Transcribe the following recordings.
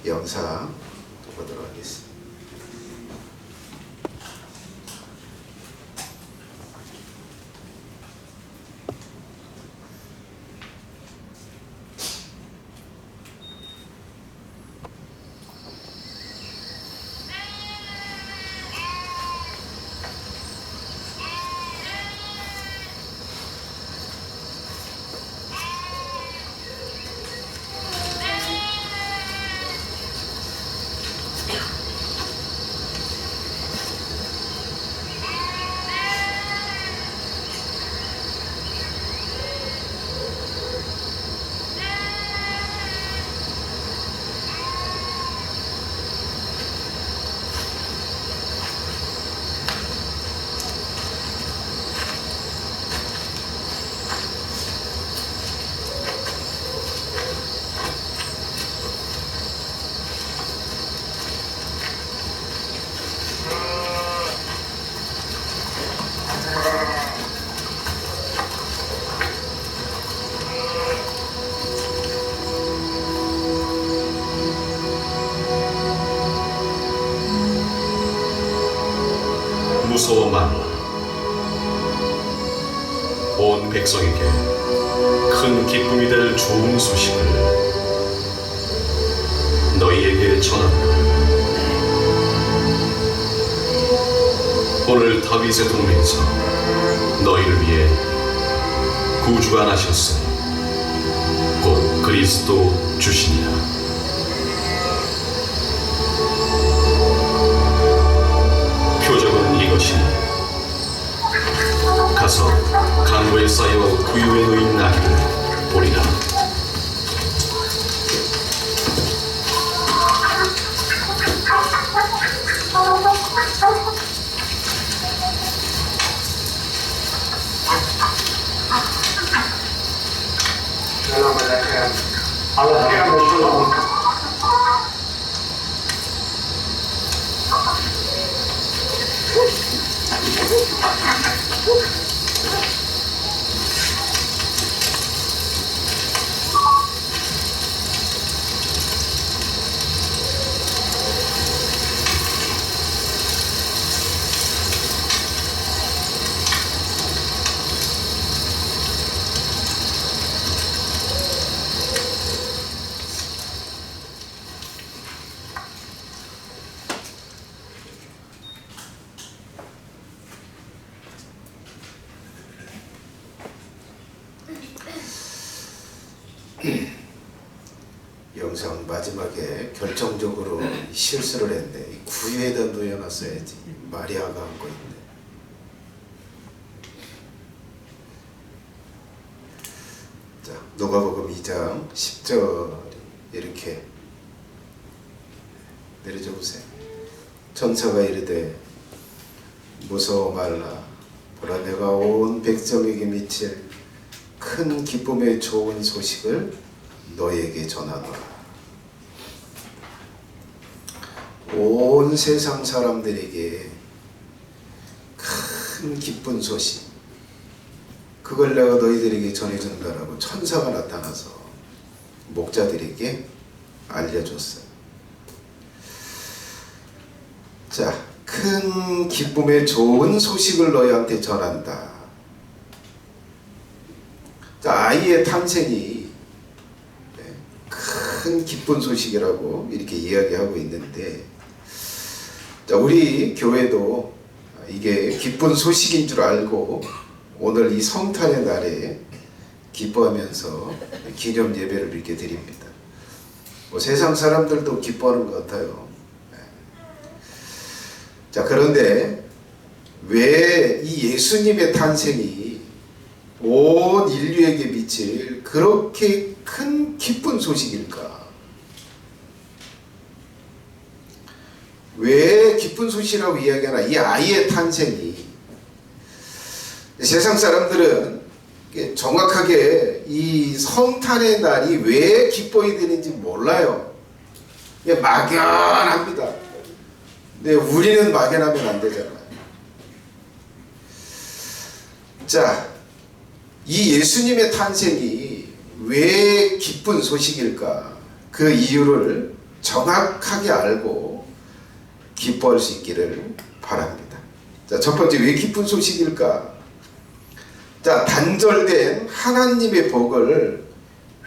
영상 보도록 하겠습니다. 무서워 말라. 온 백성에게 큰 기쁨이 될 좋은 소식을 너희에게 전한다. 오늘 다윗의 동네에서 너희를 위해 구주가 나셨으니 곧 그리스도 주시니라. 표적은 이것이니 가서 강도에 쌓여 구유에 놓인 나귀를 보리라. 영상 마지막에 결정적으로 실수를 했네. 이 구유에다 놓여놨어야지. 마리아가 한 거 있네. 자, 누가복음 2장 10절 이렇게 내려줘 보세요. 천사가 이르되 무서워 말라. 보라, 내가 온 백성에게 미칠 큰 기쁨의 좋은 소식을 너에게 전하노라. 온 세상 사람들에게 큰 기쁜 소식, 그걸 내가 너희들에게 전해준다라고 천사가 나타나서 목자들에게 알려줬어요. 자, 큰 기쁨의 좋은 소식을 너희한테 전한다. 자, 아이의 탄생이 큰 기쁜 소식이라고 이렇게 이야기하고 있는데, 자, 우리 교회도 이게 기쁜 소식인 줄 알고 오늘 이 성탄의 날에 기뻐하면서 기념 예배를 이렇게 드립니다. 뭐 세상 사람들도 기뻐하는 것 같아요. 자, 그런데 왜 이 예수님의 탄생이 온 인류에게 미칠 그렇게 큰 기쁜 소식일까? 왜 기쁜 소식이라고 이야기하나? 이 아이의 탄생이, 세상 사람들은 정확하게 이 성탄의 날이 왜 기뻐야 되는지 몰라요. 막연합니다. 근데 우리는 막연하면 안 되잖아요. 자, 이 예수님의 탄생이 왜 기쁜 소식일까? 그 이유를 정확하게 알고 기뻐할 수 있기를 바랍니다. 자, 첫 번째, 왜 기쁜 소식일까? 자, 단절된 하나님의 복을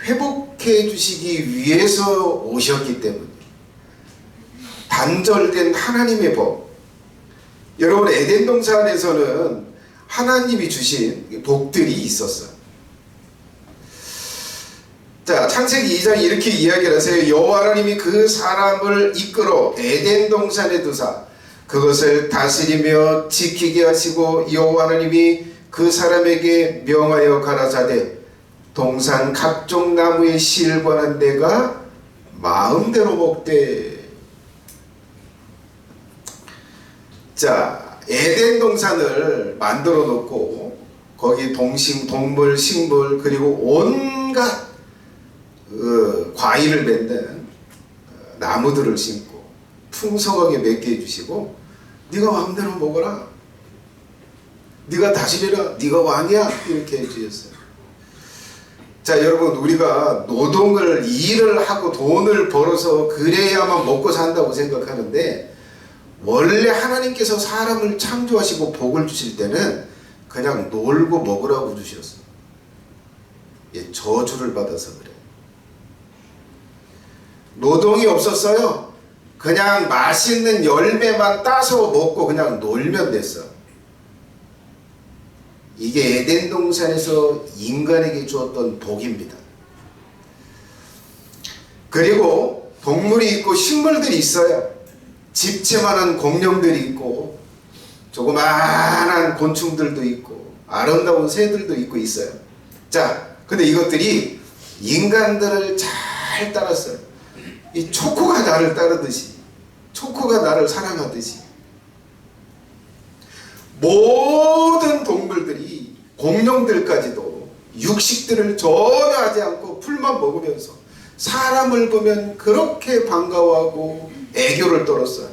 회복해 주시기 위해서 오셨기 때문에. 단절된 하나님의 복. 여러분, 에덴 동산에서는 하나님이 주신 복들이 있었어요. 자, 창세기 2장 이렇게 이야기를 하세요. 여호와 하나님이 그 사람을 이끌어 에덴 동산에 두사 그것을 다스리며 지키게 하시고, 여호와 하나님이 그 사람에게 명하여 가라사대 동산 각종 나무의 씨를 권한 내가 마음대로 먹되. 자, 에덴 동산을 만들어 놓고 거기 동물, 식물, 그리고 온갖 과일을 맺는 나무들을 심고 풍성하게 맺게 해주시고, 네가 마음대로 먹어라, 네가 다스리라, 네가 왕이야, 이렇게 해주셨어요. 자, 여러분, 우리가 노동을, 일을 하고 돈을 벌어서 그래야만 먹고 산다고 생각하는데, 원래 하나님께서 사람을 창조하시고 복을 주실 때는 그냥 놀고 먹으라고 주셨어요. 저주를 받아서 그래. 노동이 없었어요. 그냥 맛있는 열매만 따서 먹고 그냥 놀면 됐어. 이게 에덴 동산에서 인간에게 주었던 복입니다. 그리고 동물이 있고 식물들이 있어요. 집채만한 공룡들이 있고 조그마한 곤충들도 있고 아름다운 새들도 있고 있어요. 자, 근데 이것들이 인간들을 잘 따랐어요. 이 초코가 나를 따르듯이, 초코가 나를 사랑하듯이 모든 동물들이, 공룡들까지도 육식들을 전혀 하지 않고 풀만 먹으면서 사람을 보면 그렇게 반가워하고 애교를 떨었어요.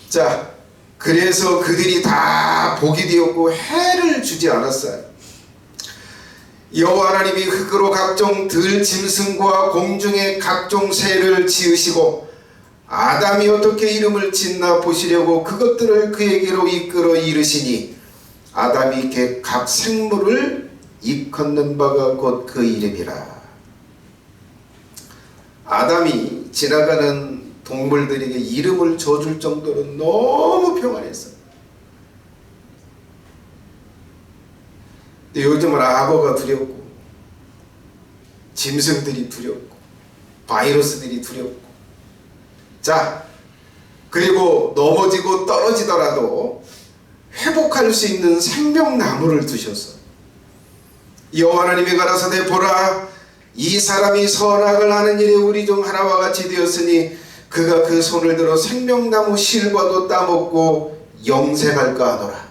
자, 그래서 그들이 다 복이 되었고 해를 주지 않았어요. 여호와 하나님이 흙으로 각종 들짐승과 공중의 각종 새를 지으시고 아담이 어떻게 이름을 짓나 보시려고 그것들을 그에게로 이끌어 이르시니 아담이 각 생물을 일컫는 바가 곧 그 이름이라. 아담이 지나가는 동물들에게 이름을 줘줄 정도로 너무 평안했어요. 근데 요즘은 악어가 두렵고 짐승들이 두렵고 바이러스들이 두렵고, 자, 그리고 넘어지고 떨어지더라도 회복할 수 있는 생명나무를 두셨어. 여호와 하나님이 가라사대 보라, 이 사람이 선악을 하는 일에 우리 중 하나와 같이 되었으니 그가 그 손을 들어 생명나무 실과도 따먹고 영생할까 하노라.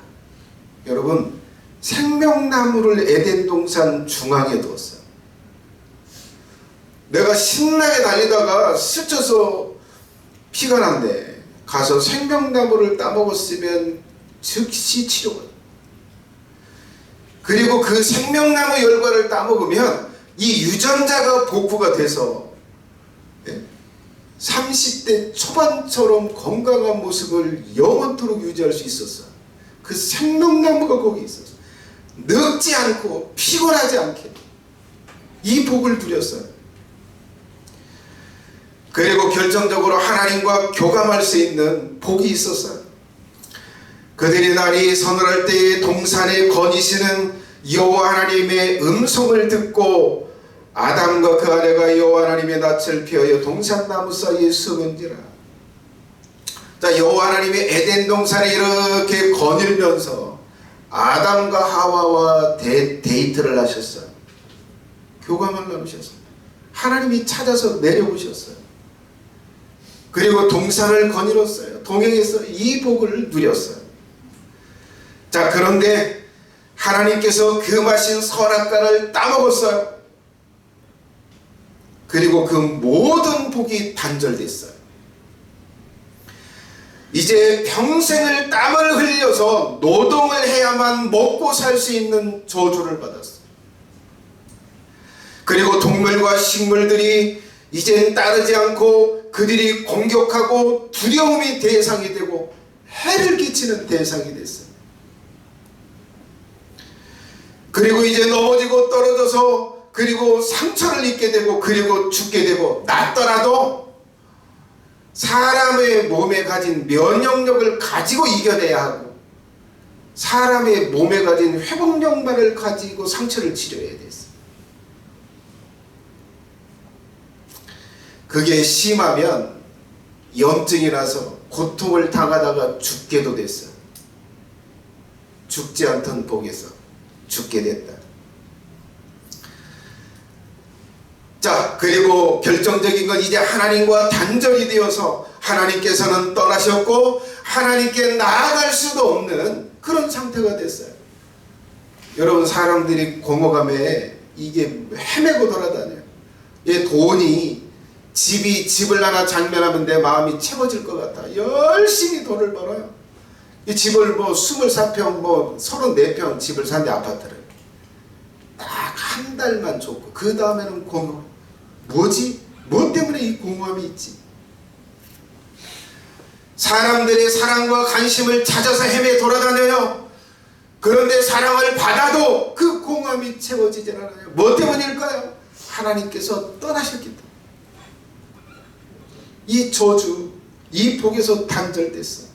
여러분, 생명나무를 에덴 동산 중앙에 두었어요. 내가 신나게 달리다가 스쳐서 피가 난데 가서 생명나무를 따먹었으면 즉시 치료가. 그리고 그 생명나무 열과를 따먹으면 이 유전자가 복구가 돼서 30대 초반처럼 건강한 모습을 영원토록 유지할 수 있었어요. 그 생명나무가 거기 있었어요. 늙지 않고 피곤하지 않게 이 복을 누렸어요. 그리고 결정적으로 하나님과 교감할 수 있는 복이 있었어요. 그들이 날이 서늘할 때에 동산에 거니시는 여호와 하나님의 음성을 듣고 아담과 그 아내가 여호와 하나님의 낯을 피하여 동산나무 사이에 숨은지라. 자, 여호와 하나님이 에덴 동산에 이렇게 거닐면서 아담과 하와와 데이트를 하셨어요. 교감을 나누셨어요. 하나님이 찾아서 내려오셨어요. 그리고 동산을 거닐었어요. 동행해서 이 복을 누렸어요. 자, 그런데 하나님께서 그 마신 선악과를 따먹었어요. 그리고 그 모든 복이 단절됐어요. 이제 평생을 땀을 흘려서 노동을 해야만 먹고 살 수 있는 저주를 받았어요. 그리고 동물과 식물들이 이젠 따르지 않고 그들이 공격하고 두려움이 대상이 되고 해를 끼치는 대상이 됐어요. 그리고 이제 넘어지고 떨어져서 그리고 상처를 입게 되고 그리고 죽게 되고 낫더라도 사람의 몸에 가진 면역력을 가지고 이겨내야 하고 사람의 몸에 가진 회복력만을 가지고 상처를 치료해야 됐어요. 그게 심하면 염증이 나서 고통을 당하다가 죽게도 됐어요. 죽지 않던 복에서 죽게 됐다. 자, 그리고 결정적인 건 이제 하나님과 단절이 되어서 하나님께서는 떠나셨고 하나님께 나아갈 수도 없는 그런 상태가 됐어요. 여러분, 사람들이 공허감에 이게 헤매고 돌아다녀요. 이 돈이 집을 하나 장만하면 내 마음이 채워질 것 같아. 열심히 돈을 벌어요. 이 집을 24평 34평 집을 샀는데 아파트를 딱 한 달만 줬고 그 다음에는 공허. 뭐지? 뭐 때문에 이 공허함이 있지? 사람들의 사랑과 관심을 찾아서 헤매 돌아다녀요. 그런데 사랑을 받아도 그 공허함이 채워지질 않아요. 뭐 때문일까요? 하나님께서 떠나셨기 때문에. 이 저주, 이 복에서 단절됐어.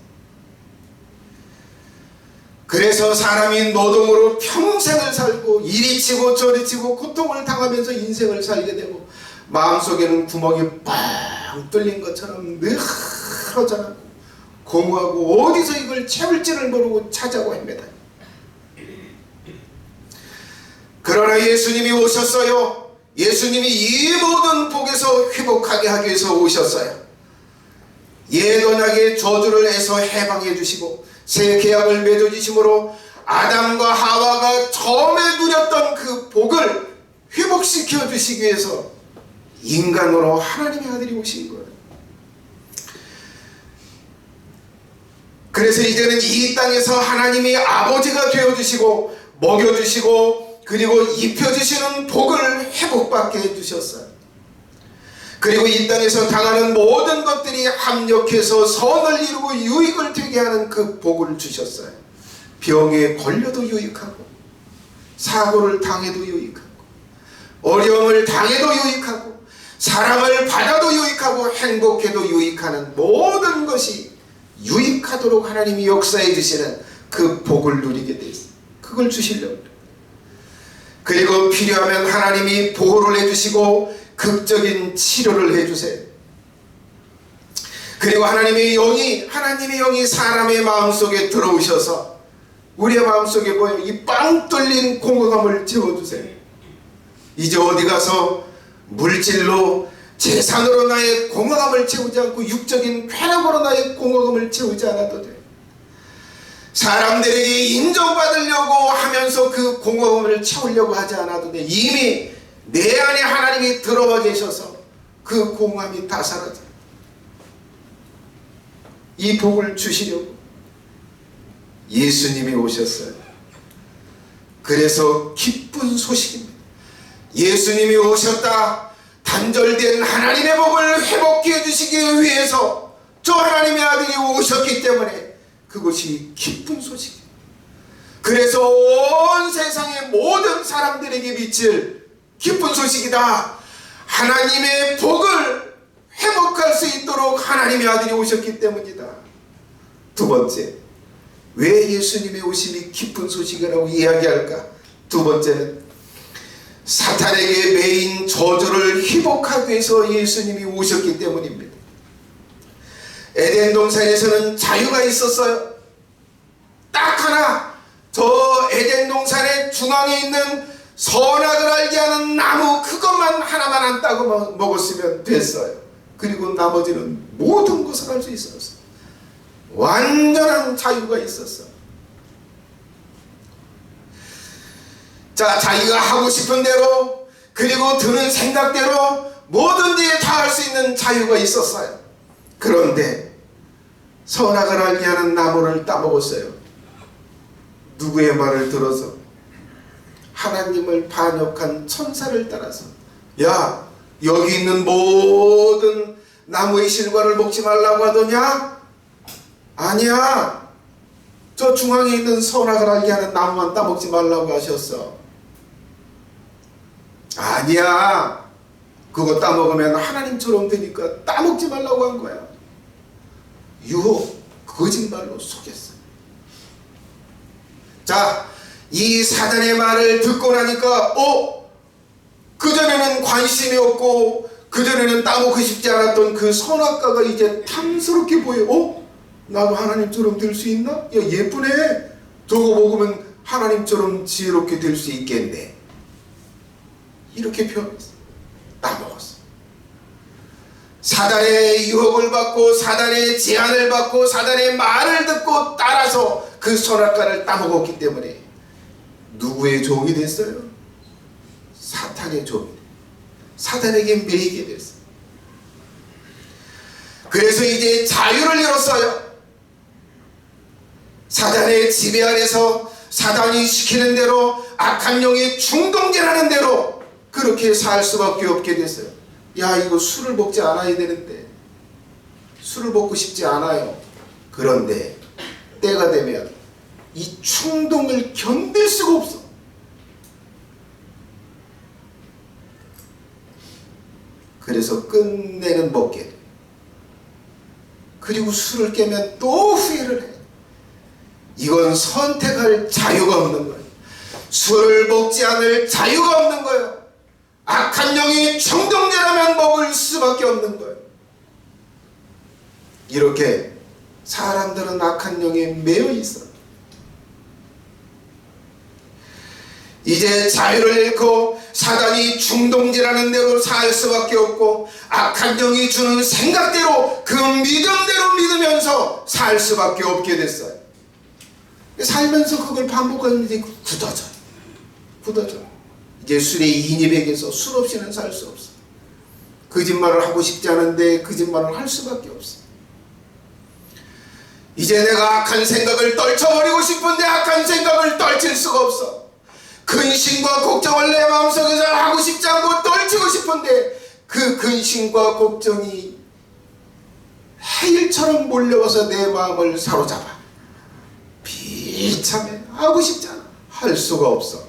그래서 사람이 노동으로 평생을 살고 이리 치고 저리 치고 고통을 당하면서 인생을 살게 되고 마음속에는 구멍이 뻥 뚫린 것처럼 늘어져나고 공허하고 어디서 이걸 채울지를 모르고 찾아고 합니다. 그러나 예수님이 오셨어요. 예수님이 이 모든 복에서 회복하게 하기 위해서 오셨어요. 옛 언약의 저주를 해서 해방해 주시고 새 계약을 맺어주심으로 아담과 하와가 처음에 누렸던 그 복을 회복시켜 주시기 위해서 인간으로 하나님의 아들이 오신 거예요. 그래서 이제는 이 땅에서 하나님이 아버지가 되어주시고 먹여주시고 그리고 입혀주시는 복을 회복받게 해주셨어요. 그리고 이 땅에서 당하는 모든 것들이 합력해서 선을 이루고 유익을 되게 하는 그 복을 주셨어요. 병에 걸려도 유익하고 사고를 당해도 유익하고 어려움을 당해도 유익하고 사랑을 받아도 유익하고 행복해도 유익하는 모든 것이 유익하도록 하나님이 역사해 주시는 그 복을 누리게 됐어요. 그걸 주시려고 그래요. 그리고 필요하면 하나님이 보호를 해주시고 극적인 치료를 해주세요. 그리고 하나님의 영이 사람의 마음속에 들어오셔서 우리의 마음속에 뭐예요? 이 빵 뚫린 공허감을 채워주세요. 이제 어디 가서 물질로 재산으로 나의 공허감을 채우지 않고 육적인 쾌락으로 나의 공허감을 채우지 않아도 돼요. 사람들에게 인정받으려고 하면서 그 공허감을 채우려고 하지 않아도 돼. 이미 내 안에 하나님이 들어와 계셔서 그 공허함이 다 사라져요. 이 복을 주시려고 예수님이 오셨어요. 그래서 기쁜 소식입니다. 예수님이 오셨다. 단절된 하나님의 복을 회복해 주시기 위해서 저 하나님의 아들이 오셨기 때문에 그것이 기쁜 소식이에요. 그래서 온 세상의 모든 사람들에게 미칠 기쁜 소식이다. 하나님의 복을 회복할 수 있도록 하나님의 아들이 오셨기 때문이다. 두 번째, 왜 예수님의 오심이 기쁜 소식이라고 이야기할까? 두 번째는 사탄에게 매인 저주를 회복하기 위해서 예수님이 오셨기 때문입니다. 에덴 동산에서는 자유가 있었어요. 딱 하나, 저 에덴 동산의 중앙에 있는 선악을 알게 하는 나무 그것만 하나만 안 따고 먹었으면 됐어요. 그리고 나머지는 모든 것을 할 수 있었어요. 완전한 자유가 있었어요. 자, 자기가 하고 싶은 대로 그리고 드는 생각대로 뭐든지 다 할 수 있는 자유가 있었어요. 그런데 선악을 알게 하는 나무를 따먹었어요. 누구의 말을 들어서? 하나님을 반역한 천사를 따라서 야, 여기 있는 모든 나무의 실과를 먹지 말라고 하더냐? 아니야. 저 중앙에 있는 선악을 알게 하는 나무만 따먹지 말라고 하셨어. 아니야. 그거 따먹으면 하나님처럼 되니까 따먹지 말라고 한 거야. 유혹, 거짓말로 속였어. 자, 이 사단의 말을 듣고 나니까 그전에는 관심이 없고 그전에는 따먹고 싶지 않았던 그 선악과가 이제 탐스럽게 보여. 나도 하나님처럼 될 수 있나? 야, 예쁘네. 저거 먹으면 하나님처럼 지혜롭게 될 수 있겠네. 이렇게 표현했어. 따먹었어. 사단의 유혹을 받고 사단의 제안을 받고 사단의 말을 듣고 따라서 그 선악과를 따먹었기 때문에 누구의 종이 됐어요? 사탄의 종이 됐어요. 사단에게 매이게 됐어요. 그래서 이제 자유를 잃었어요. 사단의 지배 아래서 사단이 시키는 대로 악한 영이 충동질하는 대로 그렇게 살 수밖에 없게 됐어요. 야, 이거 술을 먹지 않아야 되는데 술을 먹고 싶지 않아요. 그런데 때가 되면 이 충동을 견딜 수가 없어. 그래서 끝내는 먹게 돼. 그리고 술을 깨면 또 후회를 해. 이건 선택할 자유가 없는 거예요. 술을 먹지 않을 자유가 없는 거예요. 악한 영이 충동질하면 먹을 수밖에 없는 거예요. 이렇게 사람들은 악한 영에 매여 있어. 이제 자유를 잃고 사단이 충동질하는 대로 살 수밖에 없고 악한 영이 주는 생각대로 그 믿음대로 믿으면서 살 수밖에 없게 됐어요. 살면서 그걸 반복하는데 굳어져. 이제 술에 인이 배겨서 술 없이는 살 수 없어. 거짓말을 하고 싶지 않은데 거짓말을 할 수밖에 없어. 이제 내가 악한 생각을 떨쳐버리고 싶은데 악한 생각을 떨칠 수가 없어. 근심과 걱정을 내 마음속에서 하고 싶지 않고 떨치고 싶은데 그 근심과 걱정이 해일처럼 몰려와서 내 마음을 사로잡아. 비참해. 하고 싶지 않아. 할 수가 없어.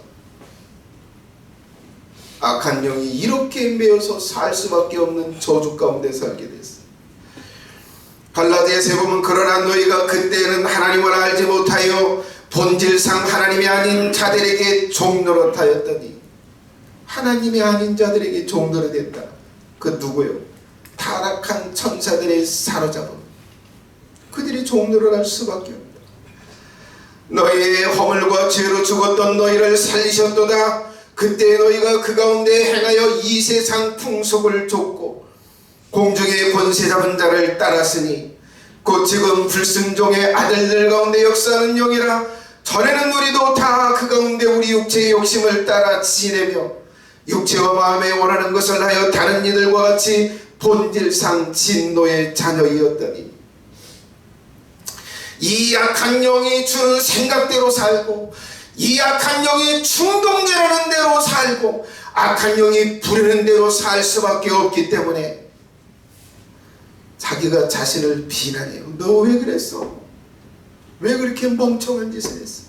악한 영이 이렇게 매여서 살 수밖에 없는 저주 가운데 살게 됐어. 갈라디아서에 보면 그러나 너희가 그때는 하나님을 알지 못하여 본질상 하나님이 아닌 자들에게 종노릇하였더니 하나님이 아닌 자들에게 종노릇했다. 그 누구요? 타락한 천사들의 사로잡음. 그들이 종노릇할 수밖에 없다. 너희의 허물과 죄로 죽었던 너희를 살리셨도다. 그때 너희가 그 가운데 행하여 이 세상 풍속을 좇고 공중의 권세 잡은 자를 따랐으니 곧 지금 불순종의 아들들 가운데 역사하는 영이라. 전에는 우리도 다 그 가운데 우리 육체의 욕심을 따라 지내며 육체와 마음에 원하는 것을 하여 다른 이들과 같이 본질상 진노의 자녀이었더니 이 악한 영이 주는 생각대로 살고 이 악한 영이 충동질하는 대로 살고 악한 영이 부르는 대로 살 수밖에 없기 때문에 자기가 자신을 비난해요. 너 왜 그랬어? 왜 그렇게 멍청한 짓을 했어?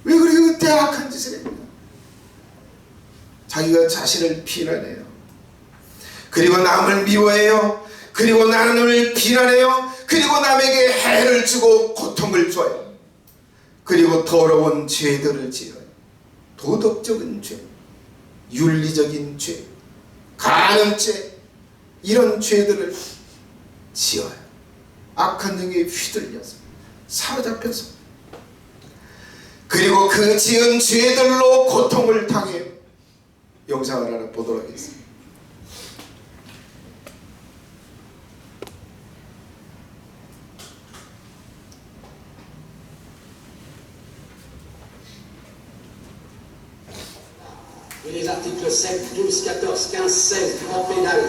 왜 그렇게 대악한 짓을 했냐? 자기가 자신을 비난해요. 그리고 남을 미워해요. 그리고 남을 비난해요. 그리고 남에게 해를 주고 고통을 줘요. 그리고 더러운 죄들을 지어요. 도덕적인 죄, 윤리적인 죄, 간음죄, 이런 죄들을 지어요. 악한 영에 휘둘려서 사로잡혀서 그리고 그 지은 죄들로 고통을 당해요. 영상을 하나 보도록 하겠습니다. Et les articles 7, 12, 14, 15, 16 du Code pénal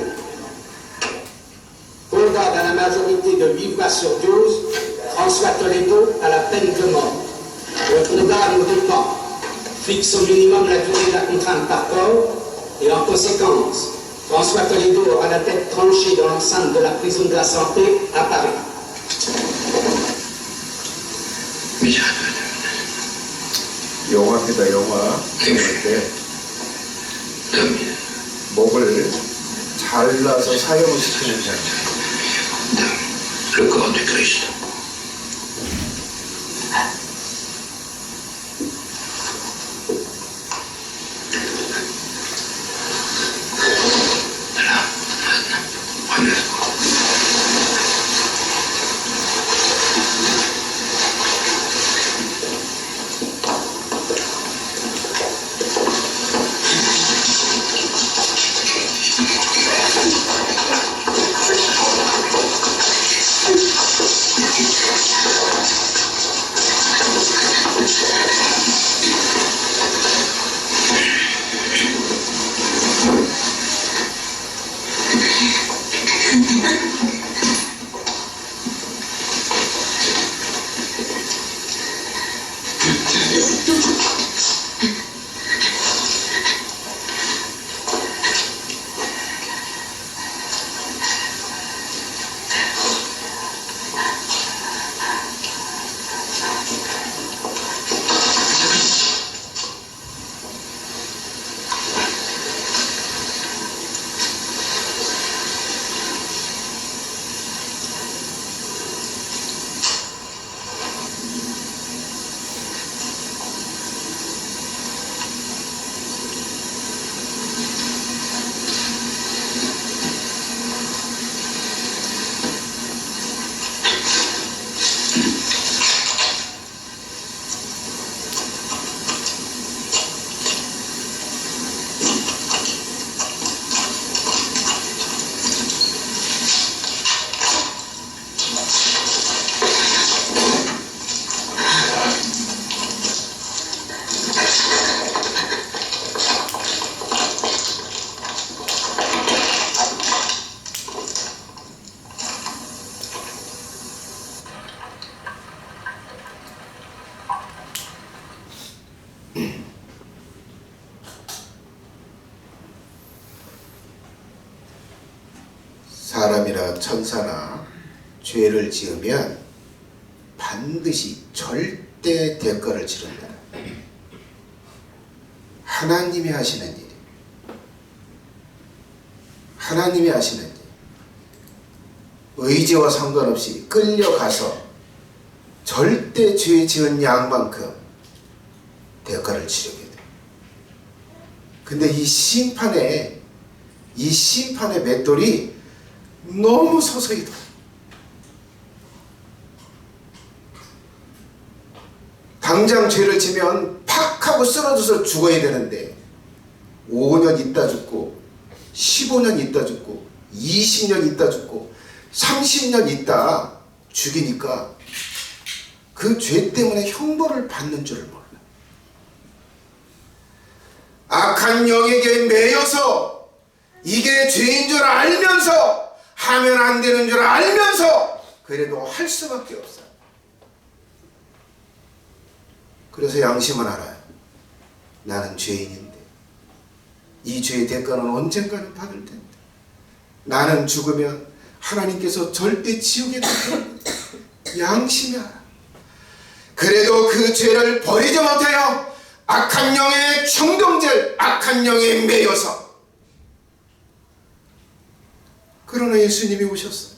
condamnent à la majorité de 8 voix sur 12 François Toledo à la peine de mort. Le condamne notamment fixe au minimum la durée de la contrainte par corps, Et en conséquence, François Toledo aura la tête tranchée dans l'enceinte de la prison de la Santé à Paris. 영화입니다. 영화. 때 목을 잘라서 사형을 시키는 장면. Le corps du Christ. Voilà, maintenant, relève-moi. 사람이나 천사나 죄를 지으면 반드시 절대 대가를 치른다. 하나님이 하시는 일. 하나님이 하시는 일. 의지와 상관없이 끌려가서 절대 죄 지은 양만큼 대가를 치르게 돼. 근데 이 심판의 맷돌이 너무 서서히 둬. 당장 죄를 지면 팍 하고 쓰러져서 죽어야 되는데 5년 있다 죽고 15년 있다 죽고 20년 있다 죽고 30년 있다 죽이니까 그 죄 때문에 형벌을 받는 줄을 몰라. 악한 영에게 매여서 이게 죄인 줄 알면서 하면 안 되는 줄 알면서 그래도 할 수밖에 없어. 그래서 양심은 알아요. 나는 죄인인데 이 죄의 대가는 언젠가는 받을 텐데 나는 죽으면 하나님께서 절대 지옥에 던질 양심이 알아. 그래도 그 죄를 버리지 못하여 악한 영의 충동질, 악한 영에 매여서. 그러나 예수님이 오셨어요.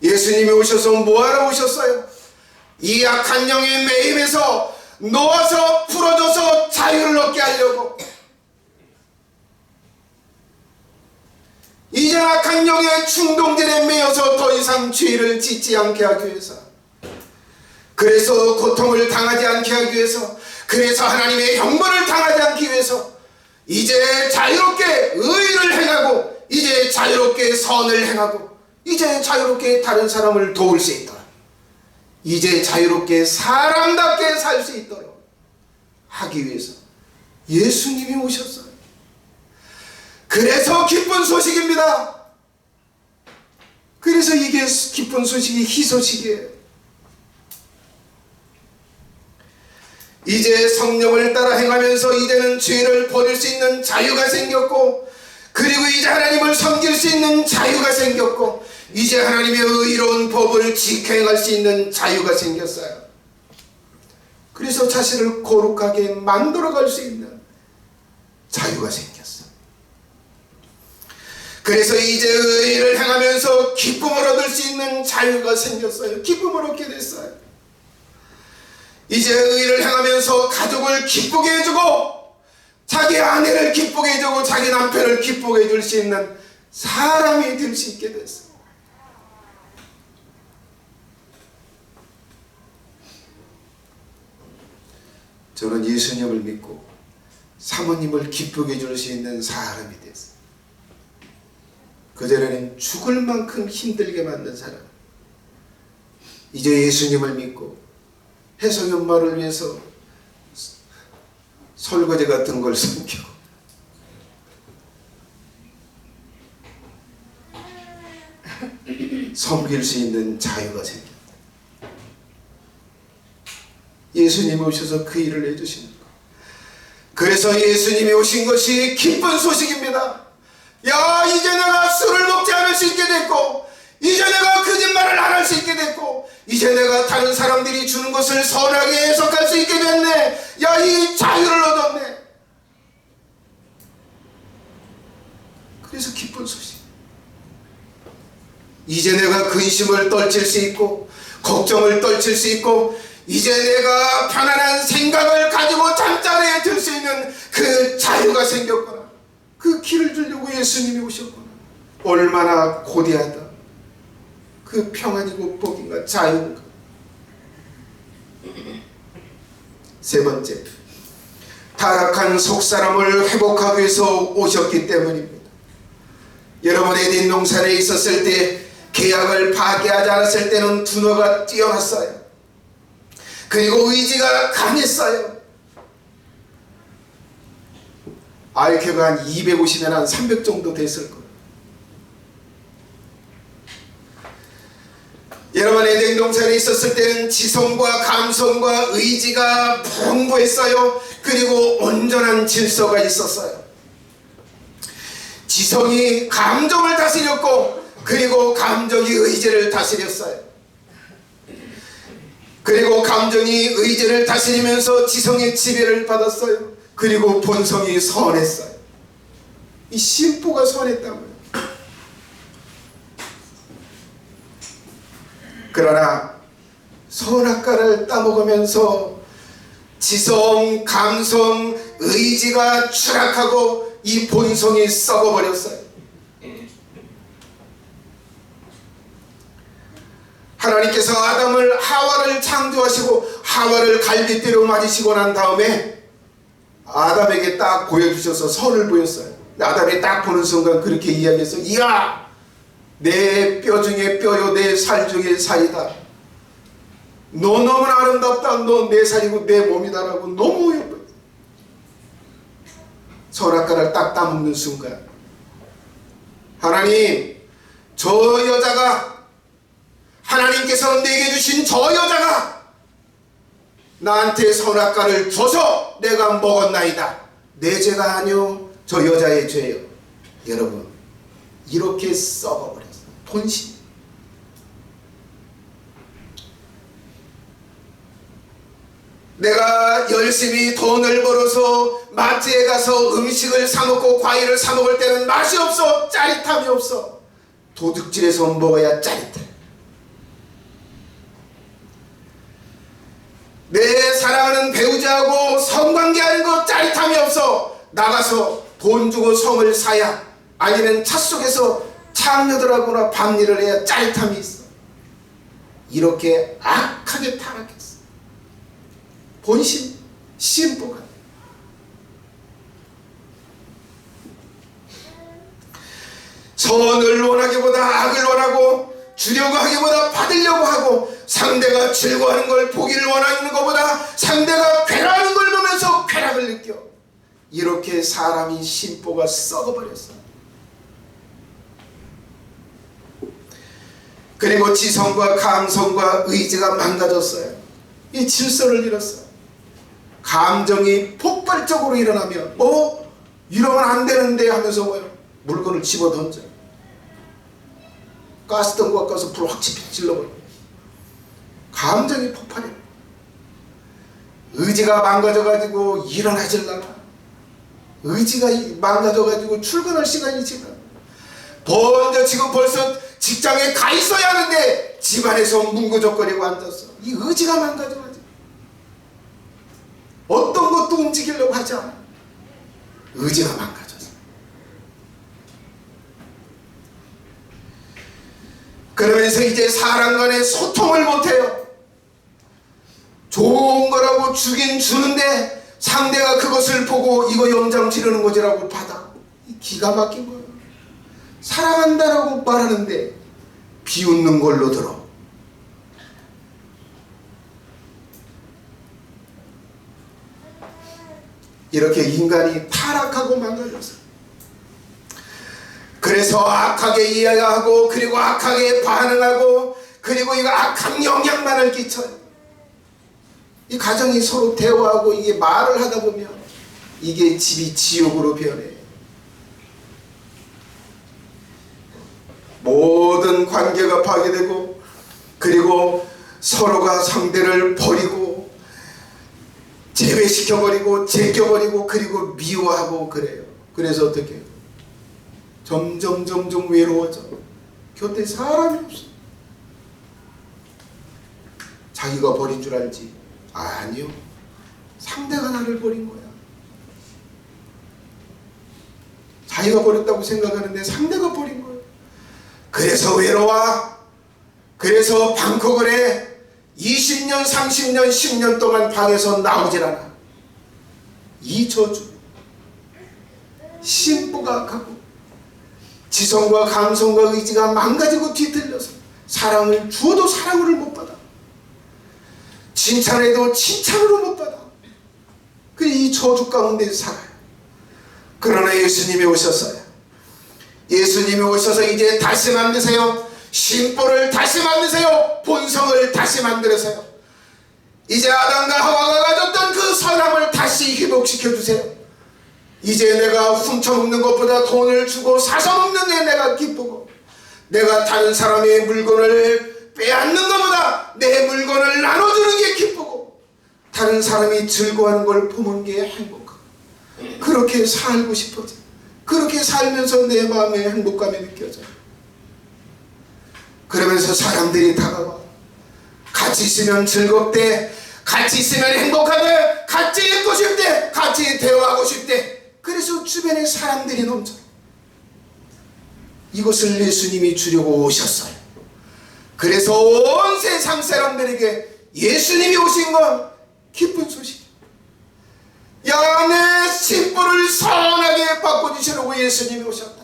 예수님이 오셔서 뭐하러 오셨어요? 이 악한 영의 매임에서 놓아서 풀어줘서 자유를 얻게 하려고. 이제 악한 영의 충동질에 매여서 더 이상 죄를 짓지 않게 하기 위해서, 그래서 고통을 당하지 않게 하기 위해서, 그래서 하나님의 형벌을 당하지 않기 위해서 이제 자유롭게 의를 행하고 이제 자유롭게 선을 행하고 이제 자유롭게 다른 사람을 도울 수 있도록, 이제 자유롭게 사람답게 살 수 있도록 하기 위해서 예수님이 오셨어요. 그래서 기쁜 소식입니다. 그래서 이게 기쁜 소식이 희소식이에요. 이제 성령을 따라 행하면서 이제는 죄를 버릴 수 있는 자유가 생겼고, 그리고 이제 하나님을 섬길 수 있는 자유가 생겼고, 이제 하나님의 의로운 법을 지켜행할 수 있는 자유가 생겼어요. 그래서 자신을 거룩하게 만들어갈 수 있는 자유가 생겼어. 그래서 이제 의를 행하면서 기쁨을 얻을 수 있는 자유가 생겼어요. 기쁨을 얻게 됐어요. 이제 의를 행하면서 가족을 기쁘게 해주고, 자기 아내를 기쁘게 해주고, 자기 남편을 기쁘게 해줄 수 있는 사람이 될 수 있게 됐어요. 저는 예수님을 믿고 사모님을 기쁘게 해줄 수 있는 사람이 됐어요. 그전에는 죽을 만큼 힘들게 만든 사람, 이제 예수님을 믿고 해성이 엄마를 위해서 설거지 같은 걸 섬기고, 섬길 수 있는 자유가 생겼다. 예수님이 오셔서 그 일을 해주시는 것. 그래서 예수님이 오신 것이 기쁜 소식입니다. 야, 이제 내가 술을 먹지 않을 수 있게 됐고, 이제 내가 거짓말을 안 할 수 있게 됐고, 이제 내가 다른 사람들이 주는 것을 선하게 해석할 수 있게 됐네. 야, 이 자유를 얻었네. 그래서 기쁜 소식. 이제 내가 근심을 떨칠 수 있고, 걱정을 떨칠 수 있고, 이제 내가 편안한 생각을 가지고 잠자리에 들 수 있는 그 자유가 생겼구나. 그 길을 주려고 예수님이 오셨구나. 얼마나 고대하다. 그 평안이고 복인가 자유인가. 세 번째, 타락한 속사람을 회복하기 위해서 오셨기 때문입니다. 여러분, 에덴 동산에 있었을 때 계약을 파괴하지 않았을 때는 분노가 뛰어났어요. 그리고 의지가 강했어요. IQ가 한 250면 한 300 정도 됐을 거예요. 여러분, 에덴 동산에 있었을 때는 지성과 감성과 의지가 풍부했어요. 그리고 온전한 질서가 있었어요. 지성이 감정을 다스렸고, 그리고 감정이 의지를 다스렸어요. 그리고 감정이 의지를 다스리면서 지성의 지배를 받았어요. 그리고 본성이 선했어요. 이 심보가 선했다고요. 그러나 선악과를 따먹으면서 지성, 감성, 의지가 추락하고 이 본성이 썩어버렸어요. 하나님께서 아담을, 하와를 창조하시고 하와를 갈빗대로 맞으시고 난 다음에 아담에게 딱 보여주셔서 선을 보였어요. 아담이 딱 보는 순간 그렇게 이야기해서, 이야, 내 뼈 중에 뼈요, 내 살 중에 살이다. 너 너무나 아름답다. 너 내 살이고 내 몸이다라고 너무 예뻐요. 선악과를 딱 따먹는 순간, 하나님, 저 여자가, 하나님께서 내게 주신 저 여자가 나한테 선악과를 줘서 내가 먹었나이다. 내 죄가 아니요, 저 여자의 죄요. 여러분, 이렇게 썩어버렸어요. 본심. 내가 열심히 돈을 벌어서 마트에 가서 음식을 사 먹고 과일을 사 먹을 때는 맛이 없어. 짜릿함이 없어. 도둑질해서 먹어야 짜릿해. 내 사랑하는 배우자하고 성관계하는 거 짜릿함이 없어. 나가서 돈 주고 성을 사야, 아니면 차 속에서 창녀들하고나 밤일을 해야 짜릿함이 있어. 이렇게 악하게 타락했어. 본심, 심보가. 선을 원하기보다 악을 원하고, 주려고 하기보다 받으려고 하고, 상대가 즐거워하는 걸 보기를 원하는 것보다 상대가 괴로워하는 걸 보면서 쾌락을 느껴. 이렇게 사람이 심보가 썩어버렸어. 그리고 지성과 감성과 의지가 망가졌어요. 이 질서를 잃었어요. 감정이 폭발적으로 일어나면 이러면 안 되는데 하면서 뭐요? 물건을 집어 던져. 가스灯갖고 가서 불 확 질러버려. 감정이 폭발해. 의지가 망가져가지고 일어나질라나. 의지가 망가져가지고 출근할 시간이 지나. 지금 벌써 직장에 가 있어야 하는데 집안에서 뭉구적거리고 앉았어. 이 의지가 망가져가지고 어떤 것도 움직이려고 하지 않아. 의지가 망가졌어. 그러면서 이제 사람 간에 소통을 못해요. 좋은 거라고 주긴 주는데 상대가 그것을 보고 이거 영장 지르는 거지라고 받아. 기가 막힌 거예요. 사랑한다라고 말하는데 비웃는 걸로 들어. 이렇게 인간이 타락하고 망가졌어. 그래서 악하게 이해하고 그리고 악하게 반응하고 그리고 이거 악한 영향만을 끼쳐요. 이 가정이 서로 대화하고 이게 말을 하다 보면 이게 집이 지옥으로 변해. 모든 관계가 파괴되고 그리고 서로가 상대를 버리고 제외시켜버리고 제껴버리고 그리고 미워하고 그래요. 그래서 어떻게 해요? 점점 외로워져. 곁에 사람이 없어. 자기가 버린 줄 알지? 아니요. 상대가 나를 버린 거야. 자기가 버렸다고 생각하는데 상대가 버린 거야. 그래서 외로워. 그래서 방콕을 해. 20년, 30년, 10년 동안 방에서 나오질 않아. 이 저주. 심부가 악하고 지성과 감성과 의지가 망가지고 뒤틀려서 사랑을 주어도 사랑을 못 받아. 칭찬해도 칭찬으로 못 받아. 그 이 저주 가운데 살아요. 그러나 예수님이 오셨어요. 예수님이 오셔서 이제 다시 만드세요. 심보를 다시 만드세요. 본성을 다시 만들으세요. 이제 아담과 하와가 가졌던 그 선함을 다시 회복시켜 주세요. 이제 내가 훔쳐먹는 것보다 돈을 주고 사서 먹는 게 내가 기쁘고 내가 다른 사람의 물건을 빼앗는 것보다 내 물건을 나눠주는 게 기쁘고 다른 사람이 즐거워하는 걸 보는 게 행복하고 그렇게 살고 싶어져. 그렇게 살면서 내 마음에 행복감이 느껴져요. 그러면서 사람들이 다가와. 같이 있으면 즐겁대. 같이 있으면 행복하대. 같이 있고 싶대. 같이 대화하고 싶대. 그래서 주변에 사람들이 넘쳐. 이것을 예수님이 주려고 오셨어요. 그래서 온 세상 사람들에게 예수님이 오신 건 기쁜 소식이에요. 야, 내 심부를 선하게 바꿔주시려고 예수님이 오셨다.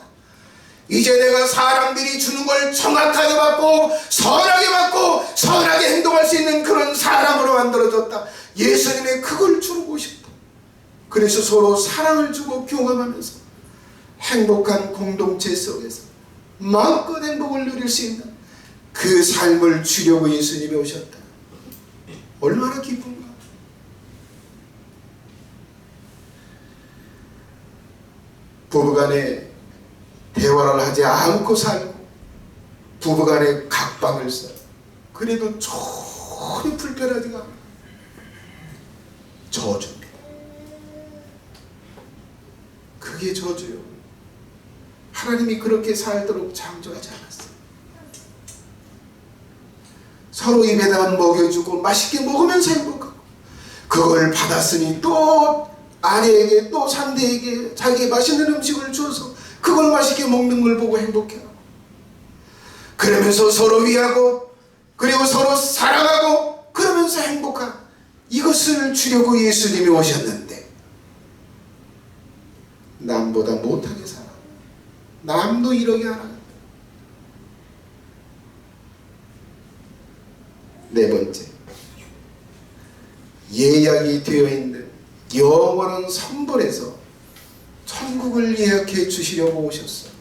이제 내가 사람들이 주는 걸 정확하게 받고 선하게 받고 선하게 행동할 수 있는 그런 사람으로 만들어졌다. 예수님이 그걸 주고 싶다. 그래서 서로 사랑을 주고 교감하면서 행복한 공동체 속에서 마음껏 행복을 누릴 수 있는 그 삶을 주려고 예수님이 오셨다. 얼마나 기쁜가. 부부간에 대화를 하지 않고 살고 부부간에 각방을 써. 그래도 전혀 불편하지가 않아. 저주입니다. 그게 저주요. 하나님이 그렇게 살도록 창조하지 않았어요. 서로 입에다 먹여주고 맛있게 먹으면서 행복하고 그걸 받았으니 또 아내에게 또 상대에게 자기의 맛있는 음식을 줘서 그걸 맛있게 먹는 걸 보고 행복해하고 그러면서 서로 위하고 그리고 서로 사랑하고 그러면서 행복한 이것을 주려고 예수님이 오셨는데 남보다 못하게 살아. 남도 이러게 하라. 네 번째, 예약이 되어 있는 영원한 성벌에서 천국을 예약해 주시려고 오셨어요.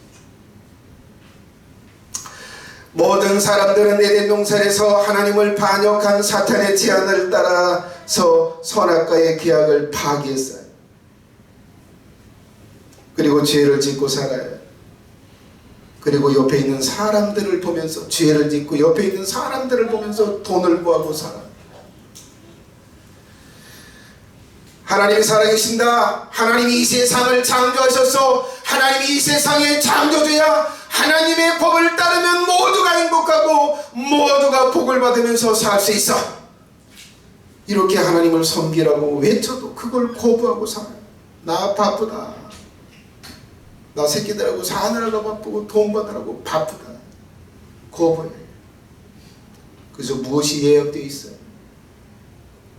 모든 사람들은 에덴 동산에서 하나님을 반역한 사탄의 제안을 따라 선악과의 계약을 파기했어요. 그리고 죄를 짓고 살아요. 그리고 옆에 있는 사람들을 보면서 죄를 짓고 옆에 있는 사람들을 보면서 돈을 구하고 살아요. 하나님이 살아계신다. 하나님이 이 세상을 창조하셔서 하나님이 이 세상의 창조주야. 하나님의 법을 따르면 모두가 행복하고 모두가 복을 받으면서 살 수 있어. 이렇게 하나님을 섬기라고 외쳐도 그걸 거부하고 살아요. 나 바쁘다. 나 새끼들하고 사느라고 바쁘고 돈 받으라고 바쁘다. 거부해. 그래서 무엇이 예약되어 있어요?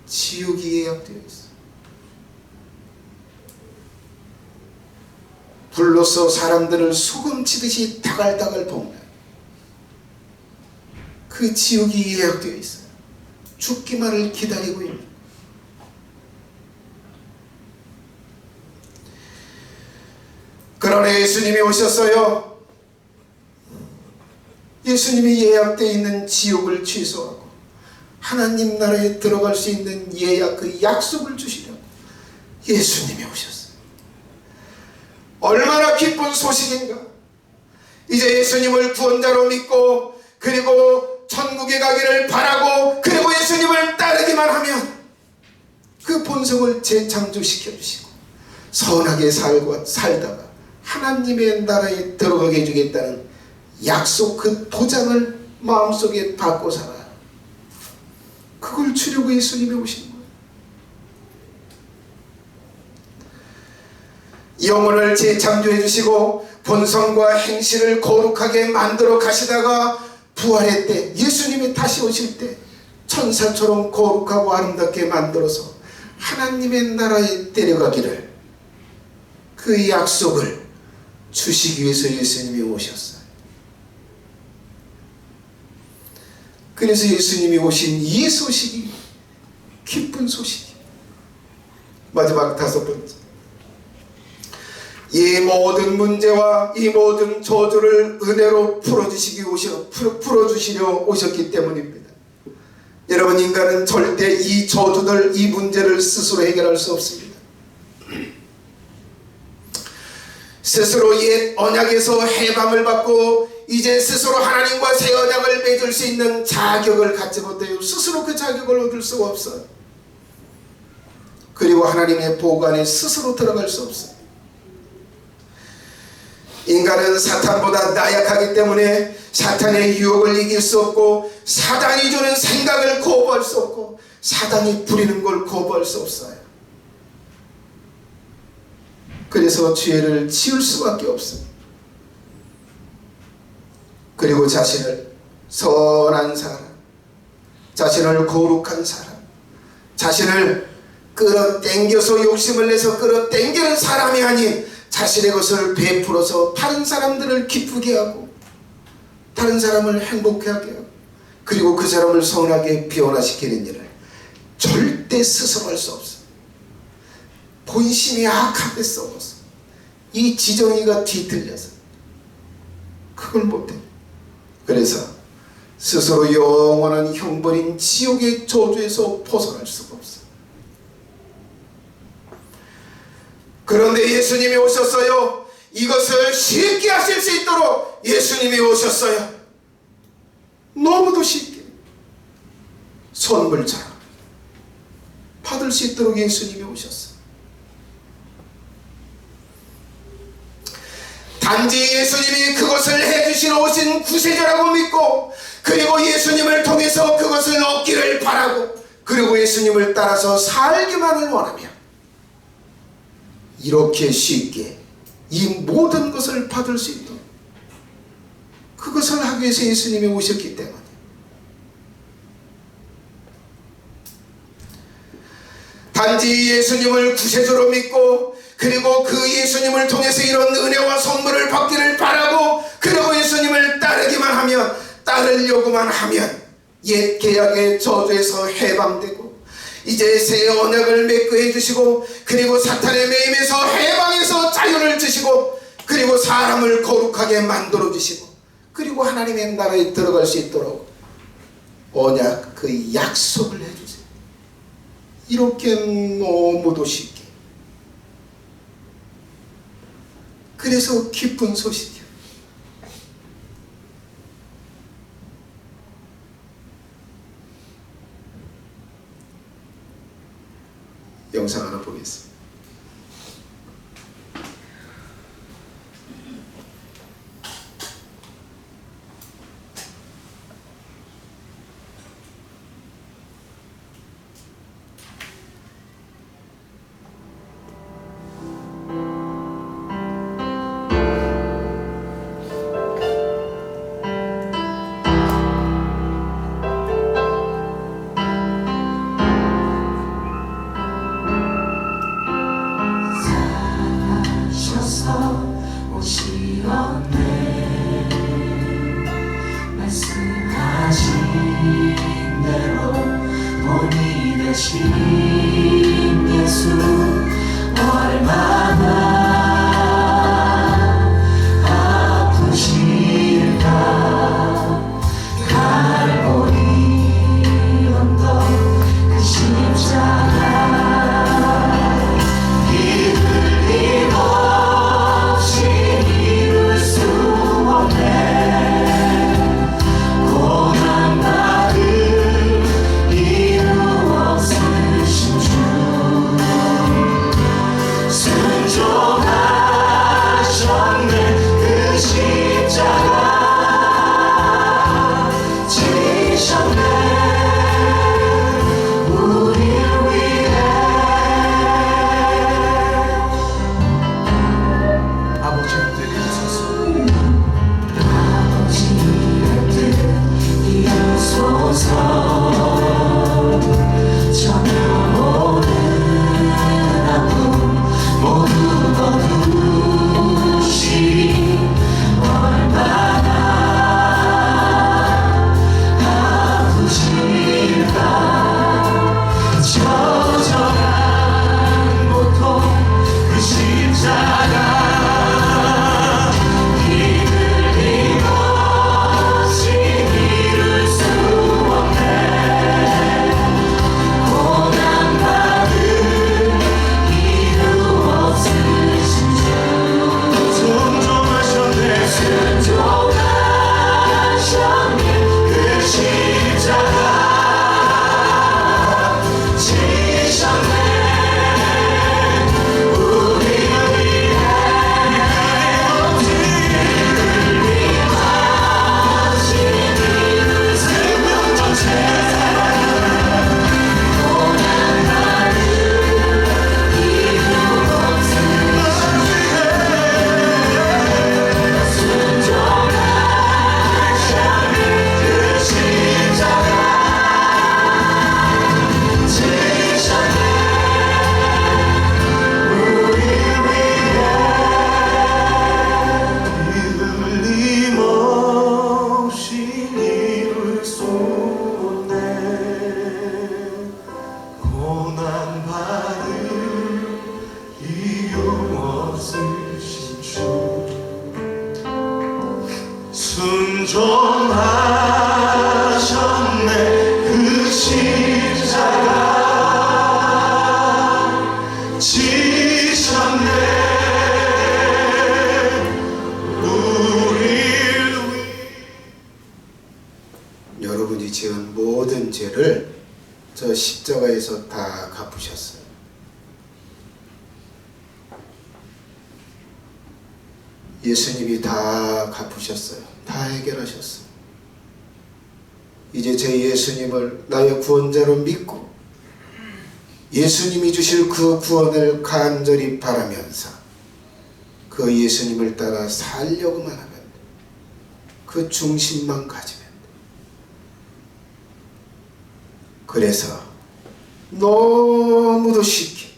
지옥이 예약되어 있어요. 불로서 사람들을 소금치듯이 다갈다갈 볶는 그 지옥이 예약되어 있어요. 죽기만을 기다리고 있는. 그러나 예수님이 오셨어요. 예수님이 예약되어 있는 지옥을 취소하고 하나님 나라에 들어갈 수 있는 예약, 그 약속을 주시려고 예수님이 오셨어요. 얼마나 기쁜 소식인가. 이제 예수님을 구원자로 믿고 그리고 천국에 가기를 바라고 그리고 예수님을 따르기만 하면 그 본성을 재창조시켜 주시고 선하게 살다가 하나님의 나라에 들어가게 해주겠다는 약속, 그 도장을 마음속에 받고 살아요. 그걸 주려고 예수님이 오신 거예요. 영혼을 재창조해 주시고 본성과 행실을 거룩하게 만들어 가시다가 부활의 때, 예수님이 다시 오실 때 천사처럼 거룩하고 아름답게 만들어서 하나님의 나라에 데려가기를, 그 약속을 주시기 위해서 예수님이 오셨어요. 그래서 예수님이 오신 이 소식이 기쁜 소식이에요. 마지막 5번째, 이 모든 문제와 이 모든 저주를 은혜로 풀어주시려 오셨기 때문입니다. 여러분, 인간은 절대 이 저주들, 이 문제를 스스로 해결할 수 없습니다. 스스로 옛 언약에서 해방을 받고 이제 스스로 하나님과 새 언약을 맺을 수 있는 자격을 갖지 못해요. 스스로 그 자격을 얻을 수가 없어요. 그리고 하나님의 보호 안에 스스로 들어갈 수 없어요. 인간은 사탄보다 나약하기 때문에 사탄의 유혹을 이길 수 없고 사단이 주는 생각을 거부할 수 없고 사단이 부리는 걸 거부할 수 없어요. 그래서 죄를 지을 수밖에 없습니다. 그리고 자신을 선한 사람, 자신을 거룩한 사람, 자신을 끌어당겨서 욕심을 내서 끌어당기는 사람이 아닌 자신의 것을 베풀어서 다른 사람들을 기쁘게 하고 다른 사람을 행복하게 하고 그리고 그 사람을 선하게 변화시키는 일을 절대 스스로 할 수 없어요. 본심이 악하게 썩어서 이 지정이가 뒤틀려서 그걸 못해. 그래서 스스로 영원한 형벌인 지옥의 저주에서 벗어날 수가 없어요. 그런데 예수님이 오셨어요. 이것을 쉽게 하실 수 있도록 예수님이 오셨어요. 너무도 쉽게 선물처럼 받을 수 있도록 예수님이 오셨어요. 단지 예수님이 그것을 해주시러 오신 구세주라고 믿고 그리고 예수님을 통해서 그것을 얻기를 바라고 그리고 예수님을 따라서 살기만을 원하며 이렇게 쉽게 이 모든 것을 받을 수 있도록 그것을 하기 위해서 예수님이 오셨기 때문에 단지 예수님을 구세주로 믿고 그리고 그 예수님을 통해서 이런 은혜와 선물을 받기를 바라고 그리고 예수님을 따르기만 하면 따르려고만 하면 옛 계약의 저주에서 해방되고 이제 새 언약을 맺고 해주시고 그리고 사탄의 매임에서 해방해서 자유를 주시고 그리고 사람을 거룩하게 만들어 주시고 그리고 하나님의 나라에 들어갈 수 있도록 언약 그 약속을 해주세요. 이렇게 너무도 쉽게. 그래서 기쁜 소식이야. 영상 하나 보겠습니다. 예수 얼마나 아프실까. 갈보리 언덕 그 십자가 이 흘림 없이 이룰 수 없네. 고난받은 이유 없으신 주 순종하셨네. 그 십자가 지셨네. 우릴 위해. 아버지의 뜻 이루소서. 아버지의 뜻 이루소서. 저는 오는 아픔 모두 거두시리. 얼마나 아프실까. 처절한 고통 그 십자가 이 흘림 없이 이룰 수 없네. 고난받은 이유 없으신 주 순종하셨네. 순종하셨네. 그 십자가 지셨네. 우리를 위해. 흘림없이 이룰 수 없네. 고난받은 이유 없으신 순종하셨네. 그 십자가 지셨네. 우릴 위해. 흘림 없이 이룰 수 없네. 고난받을 이유 없으신 주 순종하셨네. 그 십자가 지셨네. 우릴 위해. 여러분이 지은 모든 죄를 저 십자가에서 다 갚으셨어요. 예수님이 다 갚으셨어요. 다 해결하셨어요. 이제 제 예수님을 나의 구원자로 믿고 예수님이 주실 그 구원을 간절히 바라면서 그 예수님을 따라 살려고만 하면 돼. 그 중심만 가지면 돼. 그래서 너무도 쉽게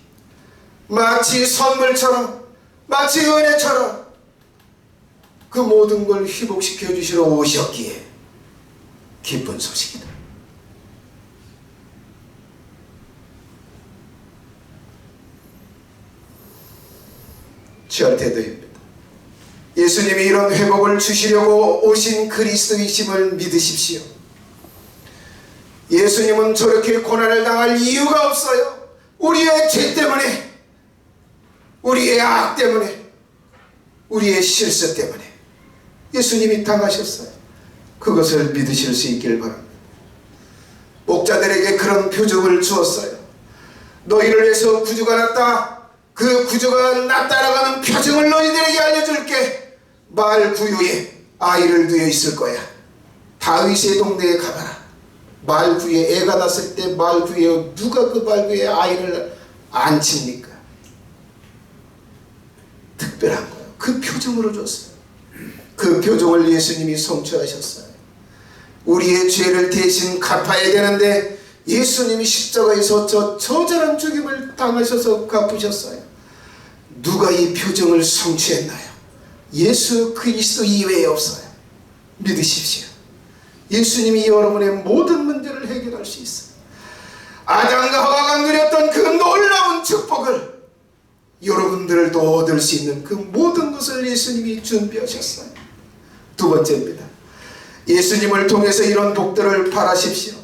마치 선물처럼 마치 은혜처럼 그 모든 걸 회복시켜 주시러 오셨기에 기쁜 소식이다. 절대도입니다. 예수님이 이런 회복을 주시려고 오신 그리스도이심을 믿으십시오. 예수님은 저렇게 고난을 당할 이유가 없어요. 우리의 죄 때문에, 우리의 악 때문에, 우리의 실수 때문에 예수님이 당하셨어요. 그것을 믿으실 수 있길 바랍니다. 목자들에게 그런 표적을 주었어요. 너희를 위해서 구주가 났다. 그 구주가 났다라고 하는 표적을 너희들에게 알려줄게. 마을 구유에 아이를 누워 있을 거야. 다윗의 동네에 가봐라. 마을 구유에 애가 났을 때 마을 구유에 누가 그 마을 구유에 아이를 앉힙니까? 특별한 거예요. 그 표정으로 줬어요. 그 표정을 예수님이 성취하셨어요. 우리의 죄를 대신 갚아야 되는데 예수님이 십자가에서 저절한 죽임을 당하셔서 갚으셨어요. 누가 이 표정을 성취했나요? 예수 그리스도 이외에 없어요. 믿으십시오. 예수님이 여러분의 모든 문제를 해결할 수 있어요. 아담과 하와가 누렸던 그 놀라운 축복을 여러분들도 얻을 수 있는 그 모든 것을 예수님이 준비하셨어요. 두 번째입니다. 예수님을 통해서 이런 복들을 바라십시오.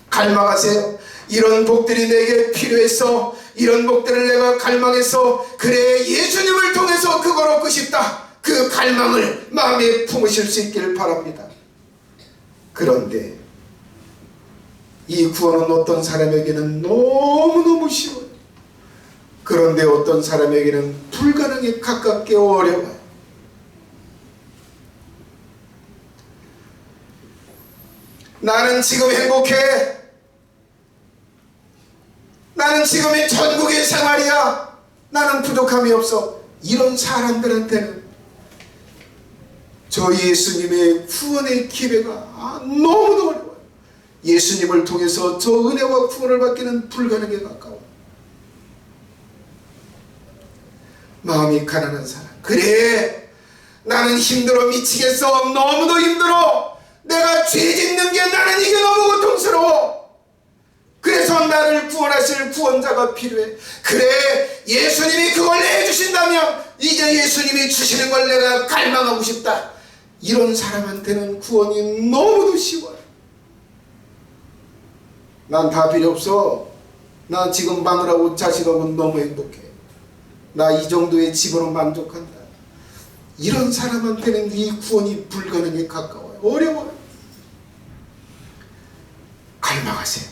갈망하세요. 이런 복들이 내게 필요해서, 이런 복들을 내가 갈망해서, 그래 예수님을 통해서 그걸 얻고 싶다. 그 갈망을 마음에 품으실 수 있기를 바랍니다. 그런데 이 구원은 어떤 사람에게는 너무너무 쉬워요. 그런데 어떤 사람에게는 불가능에 가깝게 어려워요. 나는 지금 행복해. 나는 지금의 천국의 생활이야. 나는 부족함이 없어. 이런 사람들한테는 저 예수님의 구원의 기회가 너무도 어려워요. 예수님을 통해서 저 은혜와 구원을 받기는 불가능에 가까워요. 마음이 가난한 사람, 그래 나는 힘들어 미치겠어. 너무도 힘들어. 내가 죄 짓는 게 나는 이게 너무 고통스러워. 그래서 나를 구원하실 구원자가 필요해. 그래 예수님이 그걸 해주신다면 이제 예수님이 주시는 걸 내가 갈망하고 싶다. 이런 사람한테는 구원이 너무도 쉬워요. 난 다 필요 없어. 나 지금 마누라하고 자식하고 너무 행복해. 나 이 정도의 집으로 만족한다. 이런 사람한테는 이 구원이 불가능에 가까워요. 어려워요. 갈망하세요.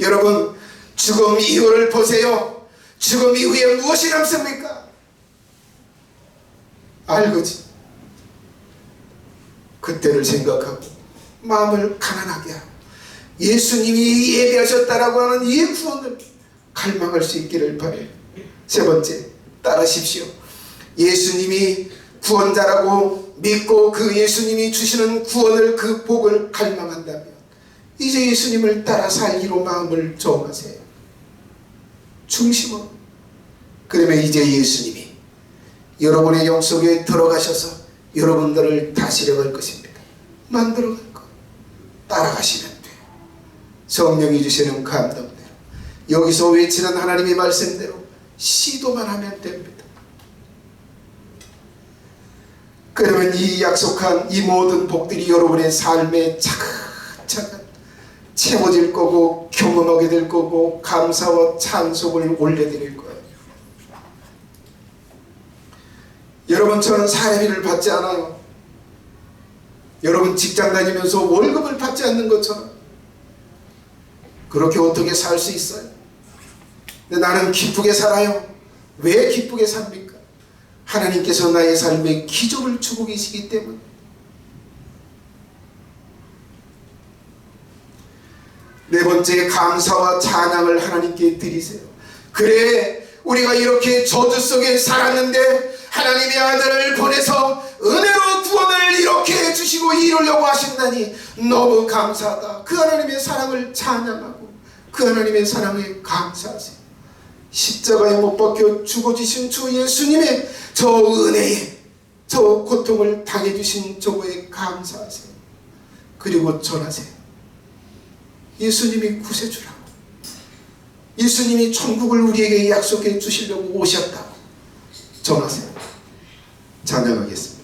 여러분, 죽음 이후를 보세요. 죽음 이후에 무엇이 남습니까? 알거지. 그때를 생각하고 마음을 가난하게 하고 예수님이 예비하셨다라고 하는 이 구원을 갈망할 수 있기를 바라요. 세 번째, 따르십시오. 예수님이 구원자라고 믿고 그 예수님이 주시는 구원을, 그 복을 갈망한다면 이제 예수님을 따라 살기로 마음을 정하세요. 중심으로. 그러면 이제 예수님이 여러분의 영속에 들어가셔서 여러분들을 다스려갈 것입니다. 만들어갈 것. 따라가시면 돼요. 성령이 주시는 감동대로, 여기서 외치는 하나님의 말씀대로 시도만 하면 됩니다. 그러면 이 약속한 이 모든 복들이 여러분의 삶에 차근차근 채워질 거고 경험하게 될 거고 감사와 찬송을 올려드릴 거예요. 여러분, 저는 사례비를 받지 않아요. 여러분 직장 다니면서 월급을 받지 않는 것처럼 그렇게 어떻게 살 수 있어요? 근데 나는 기쁘게 살아요. 왜 기쁘게 삽니까? 하나님께서 나의 삶에 기적을 주고 계시기 때문에. 네 번째, 감사와 찬양을 하나님께 드리세요. 그래 우리가 이렇게 저주 속에 살았는데 하나님의 아들을 보내서 은혜로 구원을 이렇게 해주시고 이루려고 하신다니 너무 감사하다. 그 하나님의 사랑을 찬양하고 그 하나님의 사랑에 감사하세요. 십자가에 못 박혀 죽어주신 주 예수님의 저 은혜에, 저 고통을 당해주신 저거에 감사하세요. 그리고 전하세요. 예수님이 구세주라고, 예수님이 천국을 우리에게 약속해 주시려고 오셨다고 전하세요. 찬양하겠습니다.